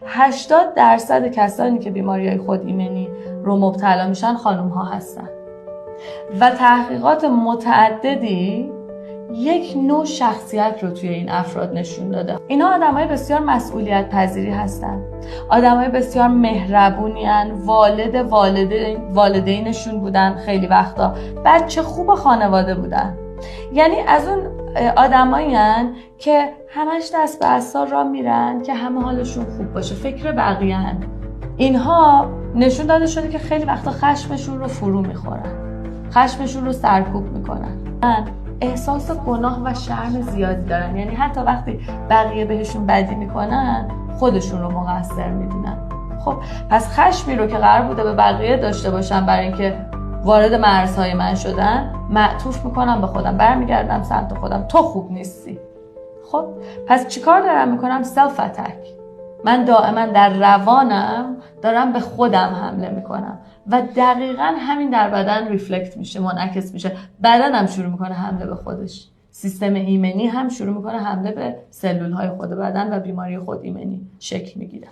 80% کسانی که بیماری‌های خود ایمنی رو مبتلا میشن خانم‌ها هستن و تحقیقات متعددی یک نوع شخصیت رو توی این افراد نشون داده. اینا آدمای بسیار مسئولیت پذیری هستن، آدمای بسیار مهربونی هن، والدینشون بودن، خیلی وقتا بچه خوب خانواده بودن. یعنی از اون آدمایی هن که همش دست به عصا را میرن که همه حالشون خوب باشه، فکر بقیه هن. اینها نشون داده شده که خیلی وقتا خشمشون رو فرو میخورن، خشمشون رو سرکوب میکنن، احساس گناه و شرم زیادی دارن. یعنی حتی وقتی بقیه بهشون بدی میکنن خودشون رو مقصر میدونن. خب پس خشمی رو که قرار بوده به بقیه داشته باشم برای اینکه وارد مرزهای من شدن، معطوف میکنم به خودم، برمیگردم سمت خودم، تو خوب نیستی. خب پس چیکار دارم میکنم؟ سلف اتک. من دائما در روانم دارم به خودم حمله میکنم و دقیقاً همین در بدن ریفلکت میشه، منعکس میشه. بدنم شروع میکنه حمله به خودش، سیستم ایمنی هم شروع میکنه حمله به سلولهای خود بدن و بیماری خود ایمنی شکل میگیره.